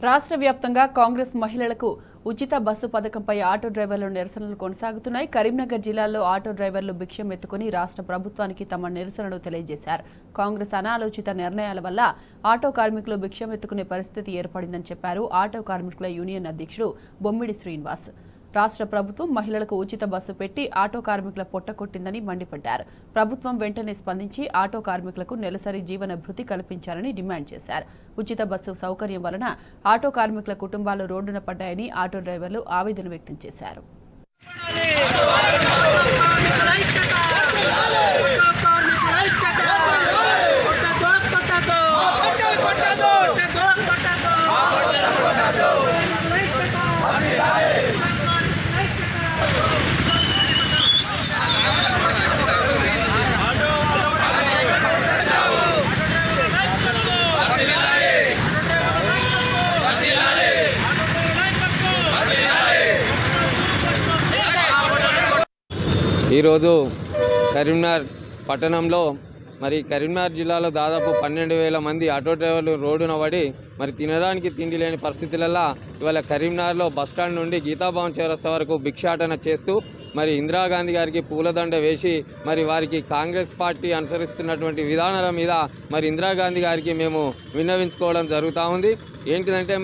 రాష్ట్ర వ్యాప్తంగా కాంగ్రెస్ మహిళలకు ఉచిత బస్సు పథకంపై ఆటో డ్రైవర్ల నిరసనలు కొనసాగుతున్నాయి. కరీంనగర్ జిల్లాలో ఆటో డ్రైవర్లు భిక్షం ఎత్తుకుని రాష్ట్ర ప్రభుత్వానికి తమ నిరసనను తెలియజేశారు. కాంగ్రెస్ అనాలోచిత నిర్ణయాల వల్ల ఆటో కార్మికులు భిక్షం ఎత్తుకునే పరిస్థితి ఏర్పడిందని చెప్పారు. ఆటో కార్మికుల యూనియన్ అధ్యక్షుడు బొమ్మిడి శ్రీనివాస్ రాష్ట్ర ప్రభుత్వం మహిళలకు ఉచిత బస్సు పెట్టి ఆటో కార్మికుల పొట్టకొట్టిందని మండిపడ్డారు. ప్రభుత్వం వెంటనే స్పందించి ఆటో కార్మికులకు నెలసరి జీవన భృతి కల్పించాలని డిమాండ్ చేశారు. ఉచిత బస్సు సౌకర్యం వలన ఆటో కార్మికుల కుటుంబాలు రోడ్డున పడ్డాయని ఆటో డ్రైవర్లు ఆవేదన వ్యక్తం చేశారు. ఈరోజు కరీంనగర్ పట్టణంలో కరీంనగర్ జిల్లాలో దాదాపు 12,000 మంది ఆటో డ్రైవర్లు రోడ్డున పడి తినడానికి తిండి లేని పరిస్థితులలో ఇవాళ కరీంనగర్లో బస్టాండ్ నుండి గీతాభవన్ చౌరస్తా వరకు భిక్షాటన చేస్తూ ఇందిరాగాంధీ గారికి పూలదండ వేసి వారికి కాంగ్రెస్ పార్టీ అనుసరిస్తున్నటువంటి విధానాల మీద ఇందిరాగాంధీ గారికి మేము విన్నవించుకోవడం జరుగుతూ ఉంది. ఏంటిదంటే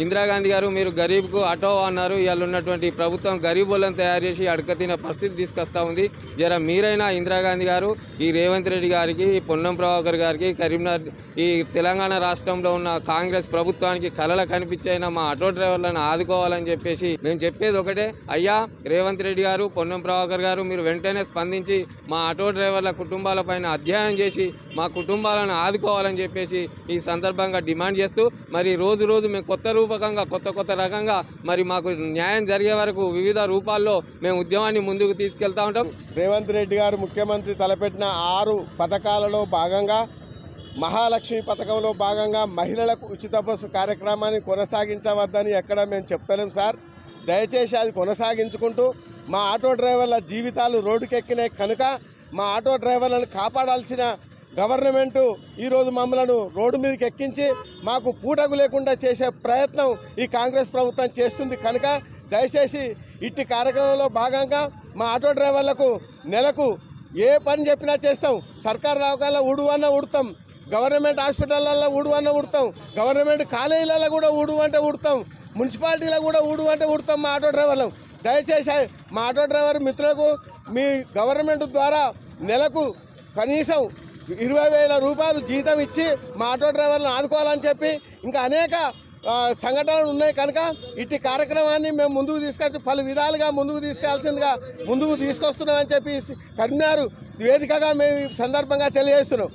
ఇందిరాగాంధీ గారు మీరు గరీబ్కు ఆటో అన్నారు, ఇవాళ ఉన్నటువంటి ప్రభుత్వం గరీబులను తయారు చేసి అడకతిన పరిస్థితి తీసుకొస్తూ ఉంది. జర మీరైనా ఇందిరాగాంధీ గారు ఈ రేవంత్ రెడ్డి గారికి, పొన్నం ప్రభాకర్ గారికి, కరీంనగర్ ఈ తెలంగాణ రాష్ట్రంలో ఉన్న కాంగ్రెస్ ప్రభుత్వానికి కలలు కనిపించైనా మా ఆటో డ్రైవర్లను ఆదుకోవాలని చెప్పేసి మేము చెప్పేది ఒకటే, అయ్యా రేవంత్ రెడ్డి గారు, పొన్నం ప్రభాకర్ గారు మీరు వెంటనే స్పందించి మా ఆటో డ్రైవర్ల కుటుంబాలపైన అధ్యయనం చేసి మా కుటుంబాలను ఆదుకోవాలని చెప్పేసి ఈ సందర్భంగా డిమాండ్ చేస్తూ రోజు రోజు మేము కొత్త రూపకంగా కొత్త రకంగా మాకు న్యాయం జరిగే వరకు వివిధ రూపాల్లో మేము ఉద్యమాన్ని ముందుకు తీసుకెళ్తా ఉంటాం. రేవంత్ రెడ్డి గారు ముఖ్యమంత్రి తలపెట్టిన 6 పథకాలలో భాగంగా మహాలక్ష్మి పథకంలో భాగంగా మహిళలకు ఉచిత బస్సు కార్యక్రమాన్ని కొనసాగించవద్దని ఎక్కడ మేము చెప్తలేం సార్. దయచేసి అది కొనసాగించుకుంటూ మా ఆటో డ్రైవర్ల జీవితాలు రోడ్డుకెక్కినాయి కనుక మా ఆటో డ్రైవర్లను కాపాడాల్సిన గవర్నమెంటు ఈరోజు మమ్మలను రోడ్డు మీదకి ఎక్కించి మాకు పూటకు లేకుండా చేసే ప్రయత్నం ఈ కాంగ్రెస్ ప్రభుత్వం చేస్తుంది కనుక దయచేసి ఇట్టి కార్యక్రమంలో భాగంగా మా ఆటో డ్రైవర్లకు నెలకు ఏ పని చెప్పినా చేస్తాం. సర్కారు దవాఖానలో ఊడువన్నా ఊడతాం, గవర్నమెంట్ హాస్పిటళ్ళల్లో ఊడువన్నా ఊడతాం, గవర్నమెంట్ కాలేజీలలో కూడా ఊడువంటే ఊడతాం, మున్సిపాలిటీలో కూడా ఊడువంటే ఊడతాం మా ఆటో డ్రైవర్లు. దయచేసి మా ఆటో డ్రైవర్ మిత్రులకు మీ గవర్నమెంట్ ద్వారా నెలకు కనీసం 20,000 రూపాయలు జీతం ఇచ్చి మా ఆటో డ్రైవర్లను ఆదుకోవాలని చెప్పి ఇంకా అనేక సంఘటనలు ఉన్నాయి కనుక ఇట్టి కార్యక్రమాన్ని మేము ముందుకు తీసుకొచ్చి పలు విధాలుగా ముందుకు తీసుకెళ్లాల్సిందిగా ముందుకు తీసుకొస్తున్నామని చెప్పి కరీంనగర్ వేదికగా మేము ఈ సందర్భంగా తెలియజేస్తున్నాం.